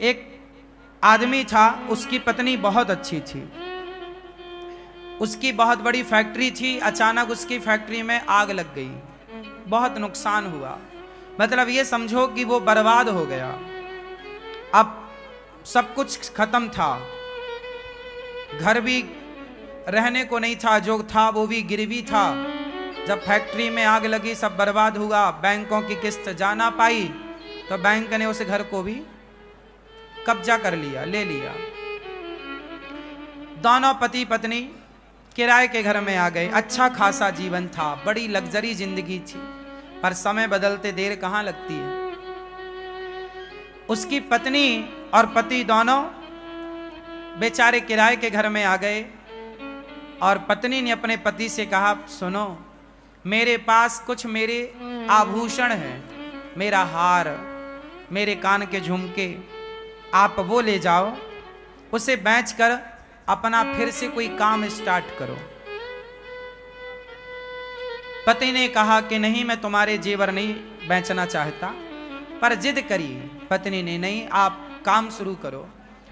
एक आदमी था, उसकी पत्नी बहुत अच्छी थी, उसकी बहुत बड़ी फैक्ट्री थी। अचानक उसकी फैक्ट्री में आग लग गई, बहुत नुकसान हुआ। मतलब ये समझो कि वो बर्बाद हो गया। अब सब कुछ खत्म था, घर भी रहने को नहीं था, जो था वो भी गिरवी था। जब फैक्ट्री में आग लगी, सब बर्बाद हुआ, बैंकों की किस्त जा ना पाई, तो बैंक ने उस घर को भी कब्जा कर लिया, ले लिया। दोनों पति पत्नी किराए के घर में आ गए। अच्छा खासा जीवन था, बड़ी लग्जरी जिंदगी थी, पर समय बदलते देर कहां लगती है। उसकी पत्नी और पति दोनों बेचारे किराए के घर में आ गए और पत्नी ने अपने पति से कहा, सुनो, मेरे पास कुछ मेरे आभूषण हैं, मेरा हार, मेरे कान के झुमके, आप वो ले जाओ, उसे बेचकर अपना फिर से कोई काम स्टार्ट करो। पति ने कहा कि नहीं, मैं तुम्हारे जेवर नहीं बेचना चाहता, पर जिद करी पत्नी ने, नहीं आप काम शुरू करो,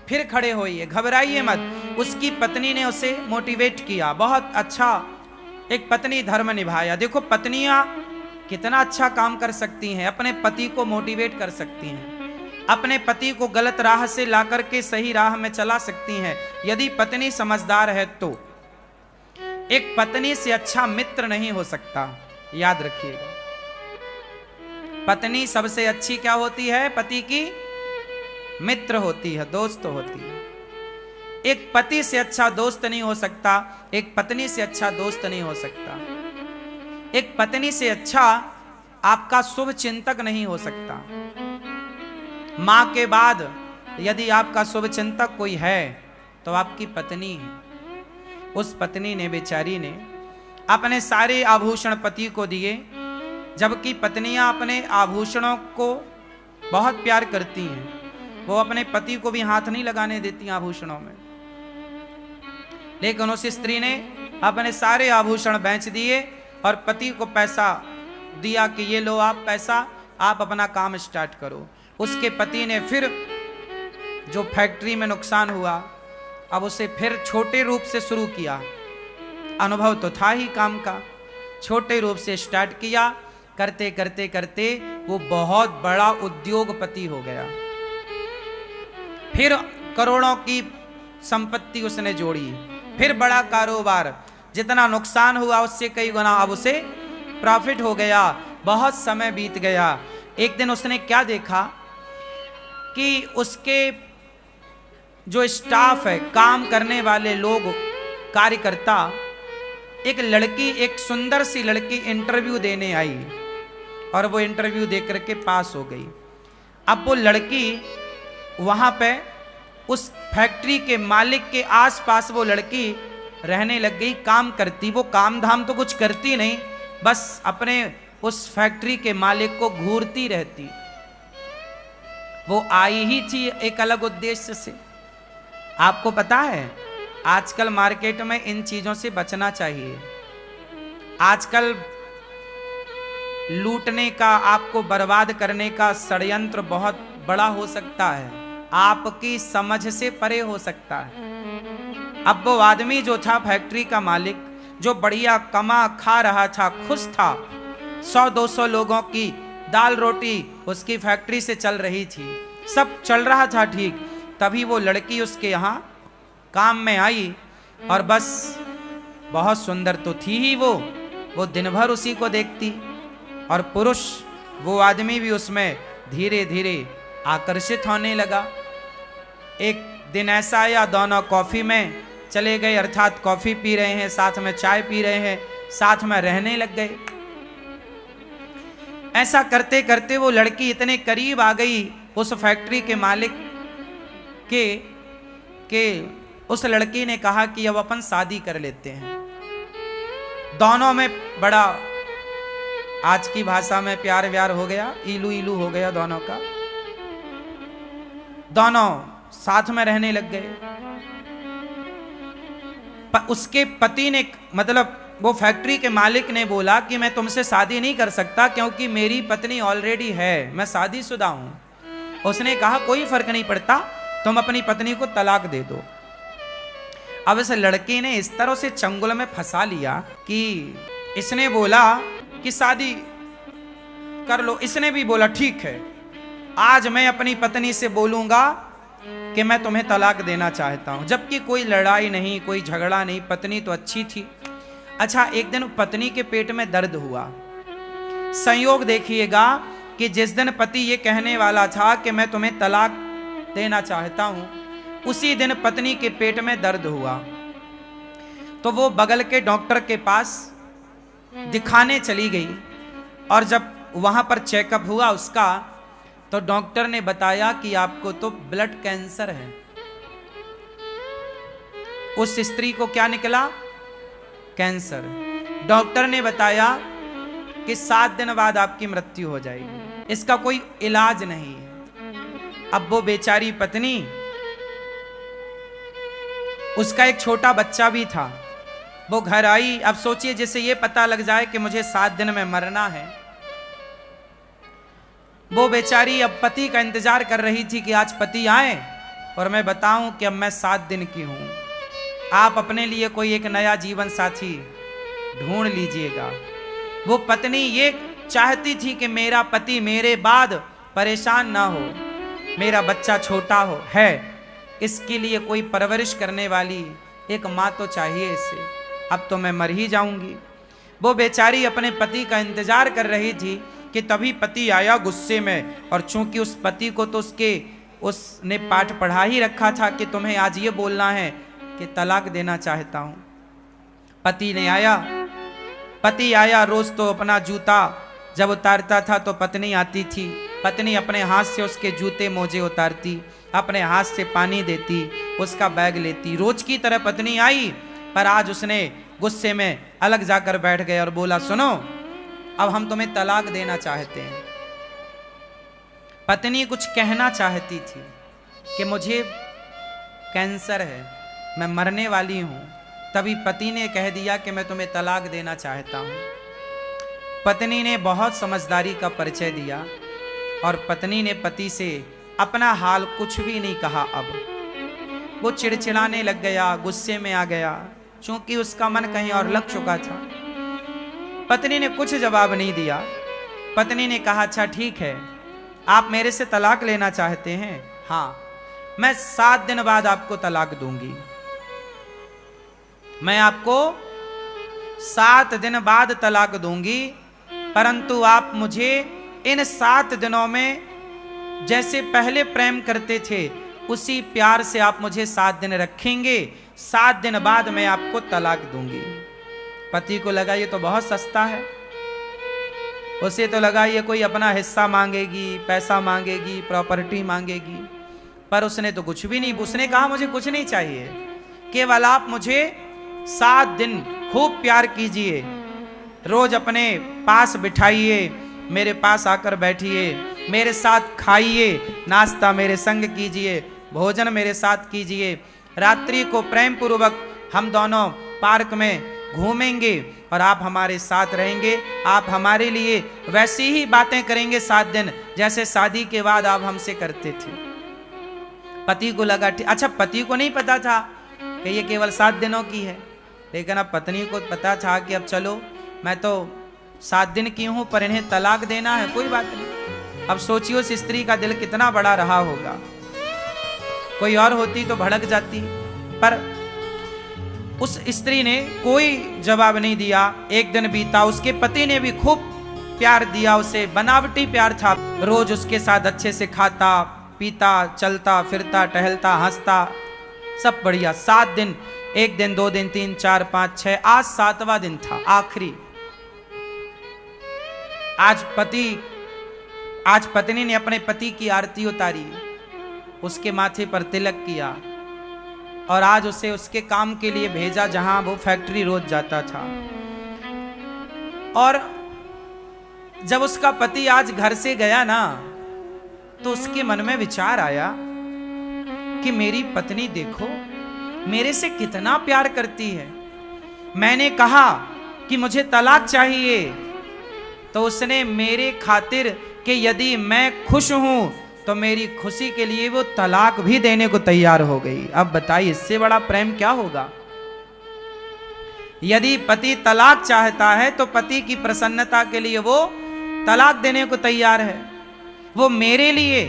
फिर खड़े होइए, घबराइए मत। उसकी पत्नी ने उसे मोटिवेट किया, बहुत अच्छा एक पत्नी धर्म निभाया। देखो पत्नियां कितना अच्छा काम कर सकती हैं, अपने पति को मोटिवेट कर सकती हैं, अपने पति को गलत राह से लाकर के सही राह में चला सकती हैं, यदि पत्नी समझदार है तो। एक पत्नी से अच्छा मित्र नहीं हो सकता, याद रखिएगा। पत्नी सबसे अच्छी क्या होती है? पति की मित्र होती है, दोस्त होती है। एक पति से अच्छा दोस्त नहीं हो सकता, एक पत्नी से अच्छा दोस्त नहीं हो सकता, एक पत्नी से अच्छा आपका शुभ चिंतक नहीं हो सकता। मां के बाद यदि आपका शुभ चिंतक कोई है तो आपकी पत्नी है। उस पत्नी ने, बेचारी ने अपने सारे आभूषण पति को दिए, जबकि पत्नियां अपने आभूषणों को बहुत प्यार करती हैं, वो अपने पति को भी हाथ नहीं लगाने देती आभूषणों में। लेकिन उस स्त्री ने अपने सारे आभूषण बेच दिए और पति को पैसा दिया कि ये लो आप पैसा, आप अपना काम स्टार्ट करो। उसके पति ने फिर जो फैक्ट्री में नुकसान हुआ, अब उसे फिर छोटे रूप से शुरू किया। अनुभव तो था ही काम का, छोटे रूप से स्टार्ट किया। करते करते करते वो बहुत बड़ा उद्योगपति हो गया। फिर करोड़ों की संपत्ति उसने जोड़ी, फिर बड़ा कारोबार, जितना नुकसान हुआ उससे कई गुना अब उसे प्रॉफिट हो गया। बहुत समय बीत गया। एक दिन उसने क्या देखा कि उसके जो स्टाफ है, काम करने वाले लोग, कार्यकर्ता, एक लड़की, एक सुंदर सी लड़की इंटरव्यू देने आई और वो इंटरव्यू दे करके पास हो गई। अब वो लड़की वहां पे उस फैक्ट्री के मालिक के आसपास वो लड़की रहने लग गई, काम करती। वो काम धाम तो कुछ करती नहीं, बस अपने उस फैक्ट्री के मालिक को घूरती रहती। वो आई ही थी एक अलग उद्देश्य से। आपको पता है आजकल मार्केट में इन चीजों से बचना चाहिए। आजकल लूटने का, आपको बर्बाद करने का षड्यंत्र बहुत बड़ा हो सकता है, आपकी समझ से परे हो सकता है। अब वो आदमी जो था फैक्ट्री का मालिक, जो बढ़िया कमा खा रहा था, खुश था, 100-200 लोगों की दाल रोटी उसकी फैक्ट्री से चल रही थी, सब चल रहा था ठीक। तभी वो लड़की उसके यहाँ काम में आई और बस बहुत सुंदर तो थी ही वो दिन भर उसी को देखती। और पुरुष, वो आदमी भी उसमें धीरे धीरे आकर्षित होने लगा। एक दिन ऐसा आया, दोनों कॉफी में चले गए, अर्थात कॉफी पी रहे हैं, साथ में चाय पी रहे हैं, साथ में रहने लग गए। ऐसा करते करते वो लड़की इतने करीब आ गई उस फैक्ट्री के मालिक के उस लड़की ने कहा कि अब अपन शादी कर लेते हैं। दोनों में बड़ा, आज की भाषा में प्यार व्यार हो गया, इलू इलू हो गया दोनों का। दोनों साथ में रहने लग गए। उसके पति ने, मतलब वो फैक्ट्री के मालिक ने बोला कि मैं तुमसे शादी नहीं कर सकता क्योंकि मेरी पत्नी ऑलरेडी है, मैं शादीशुदा हूं। उसने कहा कोई फर्क नहीं पड़ता, तुम अपनी पत्नी को तलाक दे दो। अब इस लड़के ने इस तरह से चंगुल में फंसा लिया कि इसने बोला कि शादी कर लो। इसने भी बोला ठीक है, आज मैं अपनी पत्नी से बोलूंगा कि मैं तुम्हें तलाक देना चाहता हूं। जबकि कोई लड़ाई नहीं, कोई झगड़ा नहीं, पत्नी तो अच्छी थी। अच्छा, एक दिन पत्नी के पेट में दर्द हुआ। संयोग देखिएगा कि जिस दिन पति ये कहने वाला था कि मैं तुम्हें तलाक देना चाहता हूं, उसी दिन पत्नी के पेट में दर्द हुआ। तो वो बगल के डॉक्टर के पास दिखाने चली गई, और जब वहां पर चेकअप हुआ उसका, तो डॉक्टर ने बताया कि आपको तो ब्लड कैंसर है। उस स्त्री को क्या निकला? कैंसर। डॉक्टर ने बताया कि 7 दिन बाद आपकी मृत्यु हो जाएगी, इसका कोई इलाज नहीं है। अब वो बेचारी पत्नी, उसका एक छोटा बच्चा भी था, वो घर आई। अब सोचिए, जैसे ये पता लग जाए कि मुझे 7 दिन में मरना है, वो बेचारी अब पति का इंतजार कर रही थी कि आज पति आए और मैं बताऊं कि अब मैं 7 दिन की हूं, आप अपने लिए कोई एक नया जीवन साथी ढूंढ लीजिएगा। वो पत्नी ये चाहती थी कि मेरा पति मेरे बाद परेशान ना हो, मेरा बच्चा छोटा हो है, इसके लिए कोई परवरिश करने वाली एक माँ तो चाहिए इसे, अब तो मैं मर ही जाऊंगी। वो बेचारी अपने पति का इंतजार कर रही थी कि तभी पति आया गुस्से में, और चूंकि उस पति को तो उसने पाठ पढ़ा ही रखा था कि तुम्हें आज ये बोलना है कि तलाक देना चाहता हूं। पति आया। रोज तो अपना जूता जब उतारता था तो पत्नी आती थी, पत्नी अपने हाथ से उसके जूते मोजे उतारती, अपने हाथ से पानी देती, उसका बैग लेती। रोज की तरह पत्नी आई, पर आज उसने गुस्से में अलग जाकर बैठ गए और बोला, सुनो, अब हम तुम्हें तलाक देना चाहते हैं। पत्नी कुछ कहना चाहती थी कि मुझे कैंसर है, मैं मरने वाली हूं। तभी पति ने कह दिया कि मैं तुम्हें तलाक देना चाहता हूं। पत्नी ने बहुत समझदारी का परिचय दिया, और पत्नी ने पति से अपना हाल कुछ भी नहीं कहा। अब वो चिड़चिड़ाने लग गया, गुस्से में आ गया, क्योंकि उसका मन कहीं और लग चुका था। पत्नी ने कुछ जवाब नहीं दिया। पत्नी ने कहा, अच्छा ठीक है, आप मेरे से तलाक लेना चाहते हैं? हाँ, मैं 7 दिन बाद आपको तलाक दूंगी। मैं आपको 7 दिन बाद तलाक दूंगी, परंतु आप मुझे इन 7 दिनों में जैसे पहले प्रेम करते थे उसी प्यार से आप मुझे 7 दिन रखेंगे। 7 दिन बाद मैं आपको तलाक दूंगी। पति को लगा ये तो बहुत सस्ता है, उसे तो लगा ये कोई अपना हिस्सा मांगेगी, पैसा मांगेगी, प्रॉपर्टी मांगेगी, पर उसने तो कुछ भी नहीं। उसने कहा मुझे कुछ नहीं चाहिए, केवल आप मुझे 7 दिन खूब प्यार कीजिए, रोज अपने पास बिठाइए, मेरे पास आकर बैठिए, मेरे साथ खाइए, नाश्ता मेरे संग कीजिए, भोजन मेरे साथ कीजिए, रात्रि को प्रेम पूर्वक हम दोनों पार्क में घूमेंगे और आप हमारे साथ रहेंगे। आप हमारे लिए वैसी ही बातें करेंगे 7 दिन जैसे शादी के बाद आप हमसे करते थे। पति को लगा अच्छा, पति को नहीं पता था कि ये केवल 7 दिनों की है, लेकिन अब पत्नी को पता था कि अब चलो मैं तो 7 दिन की हूं, पर इन्हें तलाक देना है, कोई बात नहीं। अब सोचिए उस स्त्री का दिल कितना बड़ा रहा होगा। कोई और होती तो भड़क जाती, पर उस स्त्री ने कोई जवाब नहीं दिया। एक दिन बीता, उसके पति ने भी खूब प्यार दिया उसे, बनावटी प्यार था। रोज उसके साथ अच्छे से खाता पीता, चलता फिरता, टहलता, हंसता, सब बढ़िया। 7 दिन, 1 दिन, 2 दिन, 3, 4, 5, 6, आज 7वां दिन था, आखिरी। आज पत्नी ने अपने पति की आरती उतारी, उसके माथे पर तिलक किया, और आज उसे उसके काम के लिए भेजा जहां वो फैक्ट्री रोज जाता था। और जब उसका पति आज घर से गया ना, तो उसके मन में विचार आया कि मेरी पत्नी देखो मेरे से कितना प्यार करती है। मैंने कहा कि मुझे तलाक चाहिए, तो उसने मेरे खातिर कि यदि मैं खुश हूं तो मेरी खुशी के लिए वो तलाक भी देने को तैयार हो गई। अब बताइए इससे बड़ा प्रेम क्या होगा। यदि पति तलाक चाहता है तो पति की प्रसन्नता के लिए वो तलाक देने को तैयार है। वो मेरे लिए,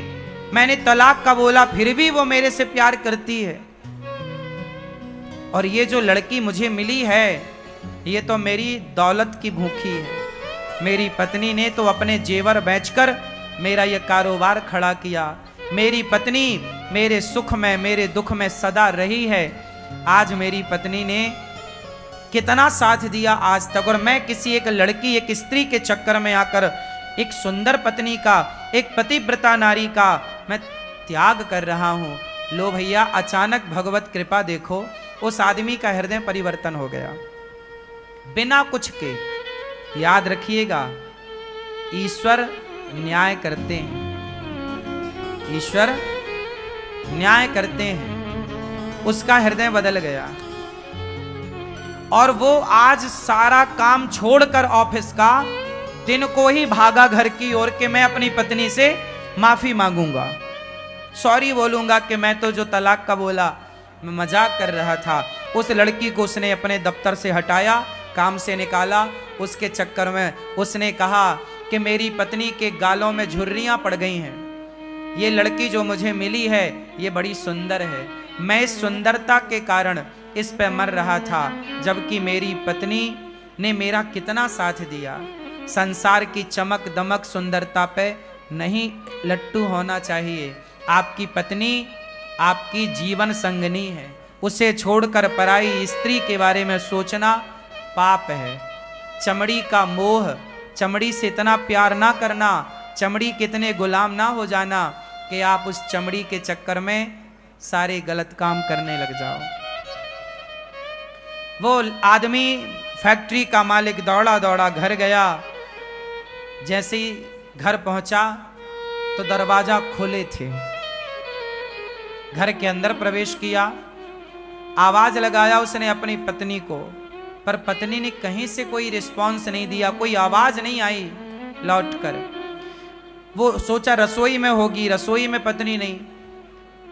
मैंने तलाक का बोला फिर भी वो मेरे से प्यार करती है। और ये जो लड़की मुझे मिली है ये तो मेरी दौलत की भूखी है। मेरी पत्नी ने तो अपने जेवर बेचकर मेरा ये कारोबार खड़ा किया। मेरी पत्नी मेरे सुख में मेरे दुख में सदा रही है। आज मेरी पत्नी ने कितना साथ दिया आज तक, और मैं किसी एक लड़की एक स्त्री के चक्कर में आकर एक सुंदर पत्नी का, एक पतिव्रता नारी का मैं त्याग कर रहा हूं। लो भैया, अचानक भगवत कृपा देखो, उस आदमी का हृदय परिवर्तन हो गया बिना कुछ के। याद रखिएगा, ईश्वर न्याय करते हैं, ईश्वर न्याय करते हैं। उसका हृदय बदल गया और वो आज सारा काम छोड़कर ऑफिस का दिन को ही भागा घर की ओर के मैं अपनी पत्नी से माफी मांगूंगा, सॉरी बोलूंगा कि मैं तो जो तलाक का बोला मैं मजाक कर रहा था। उस लड़की को उसने अपने दफ्तर से हटाया, काम से निकाला। उसके चक्कर में उसने कहा कि मेरी पत्नी के गालों में झुर्रियां पड़ गई हैं। ये लड़की जो मुझे मिली है ये बड़ी सुंदर है, मैं इस सुंदरता के कारण इस पे मर रहा था, जबकि मेरी पत्नी ने मेरा कितना साथ दिया। संसार की चमक दमक सुंदरता पे नहीं लट्टू होना चाहिए। आपकी पत्नी आपकी जीवन संगनी है, उसे छोड़कर पराई स्त्री के बारे में सोचना पाप है। चमड़ी का मोह, चमड़ी से इतना प्यार ना करना, चमड़ी के इतने गुलाम ना हो जाना कि आप उस चमड़ी के चक्कर में सारे गलत काम करने लग जाओ। वो आदमी फैक्ट्री का मालिक दौड़ा दौड़ा घर गया। जैसे ही घर पहुंचा तो दरवाजा खोले थे। घर के अंदर प्रवेश किया, आवाज लगाया उसने अपनी पत्नी को, पर पत्नी ने कहीं से कोई रिस्पॉन्स नहीं दिया, कोई आवाज नहीं आई लौटकर। वो सोचा रसोई में होगी, रसोई में पत्नी नहीं,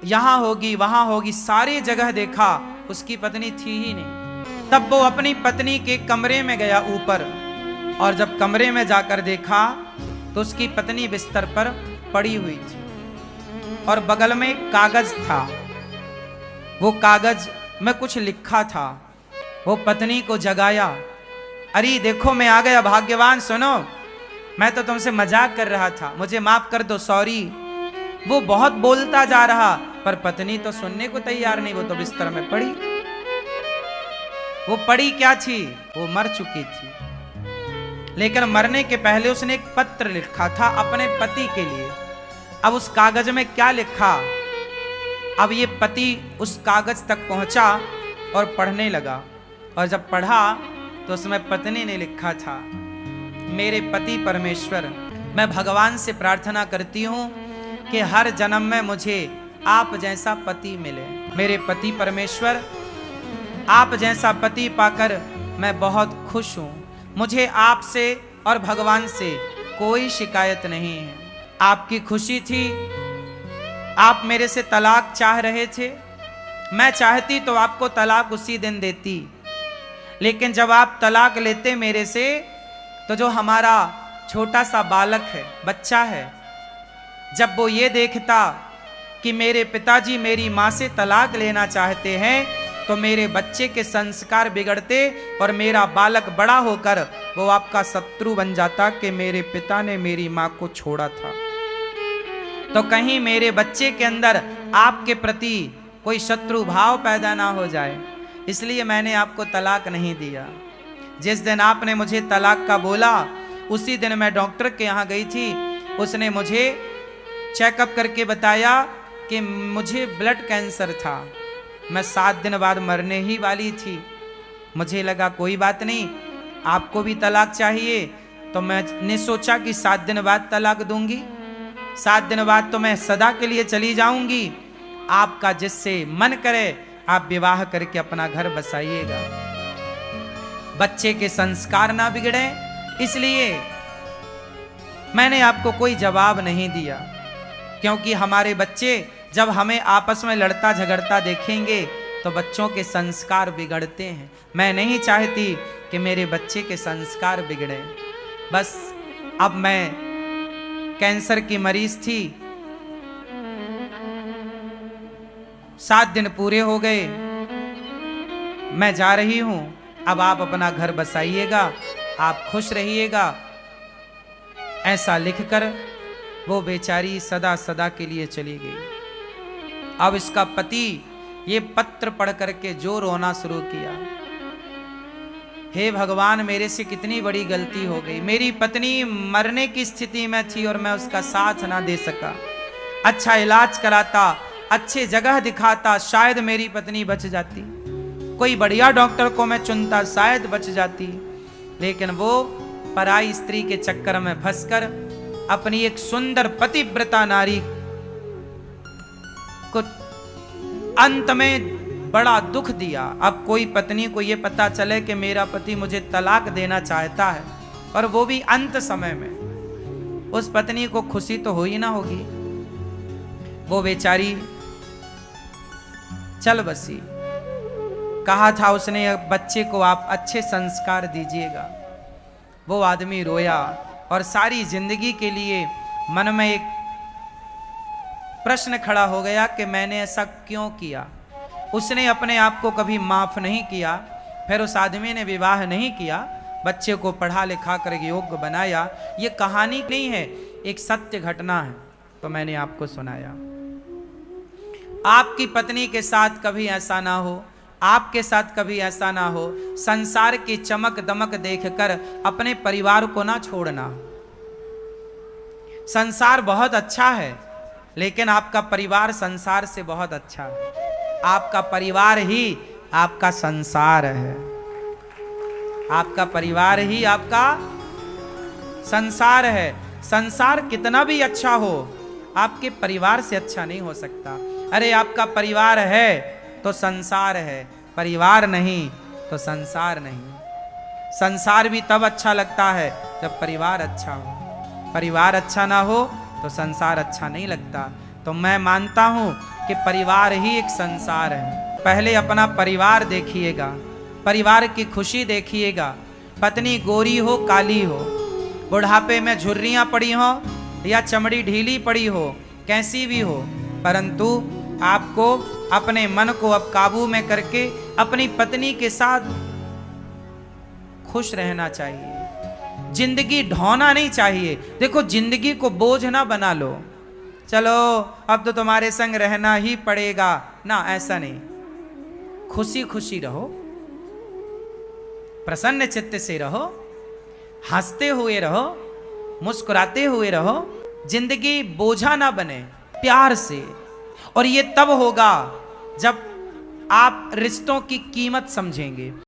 यहां होगी वहां होगी, सारी जगह देखा उसकी पत्नी थी ही नहीं। तब वो अपनी पत्नी के कमरे में गया ऊपर, और जब कमरे में जाकर देखा तो उसकी पत्नी बिस्तर पर पड़ी हुई थी और बगल में एक कागज था। वो कागज में कुछ लिखा था। वो पत्नी को जगाया, अरे देखो मैं आ गया भाग्यवान, सुनो मैं तो तुमसे मजाक कर रहा था, मुझे माफ कर दो, सॉरी। वो बहुत बोलता जा रहा पर पत्नी तो सुनने को तैयार नहीं, वो तो बिस्तर में पड़ी। वो पड़ी क्या थी, वो मर चुकी थी, लेकिन मरने के पहले उसने एक पत्र लिखा था अपने पति के लिए। अब उस कागज में क्या लिखा, अब ये पति उस कागज तक पहुंचा और पढ़ने लगा, और जब पढ़ा तो उसमें पत्नी ने लिखा था, मेरे पति परमेश्वर, मैं भगवान से प्रार्थना करती हूँ कि हर जन्म में मुझे आप जैसा पति मिले। मेरे पति परमेश्वर, आप जैसा पति पाकर मैं बहुत खुश हूँ। मुझे आपसे और भगवान से कोई शिकायत नहीं है। आपकी खुशी थी, आप मेरे से तलाक चाह रहे थे, मैं चाहती तो आपको तलाक उसी दिन देती, लेकिन जब आप तलाक लेते मेरे से तो जो हमारा छोटा सा बालक है, बच्चा है, जब वो ये देखता कि मेरे पिताजी मेरी माँ से तलाक लेना चाहते हैं तो मेरे बच्चे के संस्कार बिगड़ते और मेरा बालक बड़ा होकर वो आपका शत्रु बन जाता कि मेरे पिता ने मेरी माँ को छोड़ा था। तो कहीं मेरे बच्चे के अंदर आपके प्रति कोई शत्रु भाव पैदा ना हो जाए, इसलिए मैंने आपको तलाक नहीं दिया। जिस दिन आपने मुझे तलाक का बोला उसी दिन मैं डॉक्टर के यहाँ गई थी। उसने मुझे चेकअप करके बताया कि मुझे ब्लड कैंसर था, मैं 7 दिन बाद मरने ही वाली थी। मुझे लगा कोई बात नहीं, आपको भी तलाक चाहिए, तो मैंने सोचा कि 7 दिन बाद तलाक दूंगी, 7 दिन बाद तो मैं सदा के लिए चली जाऊंगी। आपका जिससे मन करे आप विवाह करके अपना घर बसाइएगा, बच्चे के संस्कार ना बिगड़े, इसलिए मैंने आपको कोई जवाब नहीं दिया। क्योंकि हमारे बच्चे जब हमें आपस में लड़ता झगड़ता देखेंगे तो बच्चों के संस्कार बिगड़ते हैं। मैं नहीं चाहती कि मेरे बच्चे के संस्कार बिगड़े। बस अब मैं कैंसर की मरीज थी, 7 दिन पूरे हो गए, मैं जा रही हूं, अब आप अपना घर बसाइएगा, आप खुश रहिएगा, ऐसा लिखकर वो बेचारी सदा सदा के लिए चली गई। अब इसका पति ये पत्र पढ़ करके जो रोना शुरू किया, हे भगवान मेरे से कितनी बड़ी गलती हो गई, मेरी पत्नी मरने की स्थिति में थी और मैं उसका साथ ना दे सका। अच्छा इलाज कराता, अच्छे जगह दिखाता, शायद मेरी पत्नी बच जाती, कोई बढ़िया डॉक्टर को मैं चुनता, शायद बच जाती। लेकिन वो पराई स्त्री के चक्कर में फंसकर अपनी एक सुंदर पतिव्रता नारी को अंत में बड़ा दुख दिया। अब कोई पत्नी को यह पता चले कि मेरा पति मुझे तलाक देना चाहता है, और वो भी अंत समय में, उस पत्नी को खुशी तो हो ही ना होगी। वो बेचारी चल बसी। कहा था उसने बच्चे को आप अच्छे संस्कार दीजिएगा। वो आदमी रोया और सारी जिंदगी के लिए मन में एक प्रश्न खड़ा हो गया कि मैंने ऐसा क्यों किया। उसने अपने आप को कभी माफ नहीं किया। फिर उस आदमी ने विवाह नहीं किया, बच्चे को पढ़ा लिखा कर योग्य बनाया। ये कहानी नहीं है, एक सत्य घटना है, तो मैंने आपको सुनाया। आपकी पत्नी के साथ कभी ऐसा ना हो, आपके साथ कभी ऐसा ना हो। संसार की चमक दमक देखकर अपने परिवार को ना छोड़ना। संसार बहुत अच्छा है, लेकिन आपका परिवार संसार से बहुत अच्छा है। आपका परिवार ही आपका संसार है। आपका परिवार ही आपका संसार है। संसार कितना भी अच्छा हो, आपके परिवार से अच्छा नहीं हो सकता। अरे आपका परिवार है तो संसार है, परिवार नहीं तो संसार नहीं। संसार भी तब अच्छा लगता है जब परिवार अच्छा हो। परिवार अच्छा ना हो तो संसार अच्छा नहीं लगता। तो मैं मानता हूं कि परिवार ही एक संसार है। पहले अपना परिवार देखिएगा, परिवार की खुशी देखिएगा। पत्नी गोरी हो काली हो, बुढ़ापे में झुर्रियां पड़ी हो या चमड़ी ढीली पड़ी हो, कैसी भी हो, परंतु आपको अपने मन को अब काबू में करके अपनी पत्नी के साथ खुश रहना चाहिए। जिंदगी ढोना नहीं चाहिए। देखो जिंदगी को बोझ ना बना लो, चलो अब तो तुम्हारे संग रहना ही पड़ेगा ना, ऐसा नहीं। खुशी खुशी रहो, प्रसन्न चित्त से रहो, हंसते हुए रहो, मुस्कुराते हुए रहो। जिंदगी बोझा ना बने, प्यार से। और ये तब होगा जब आप रिश्तों की कीमत समझेंगे।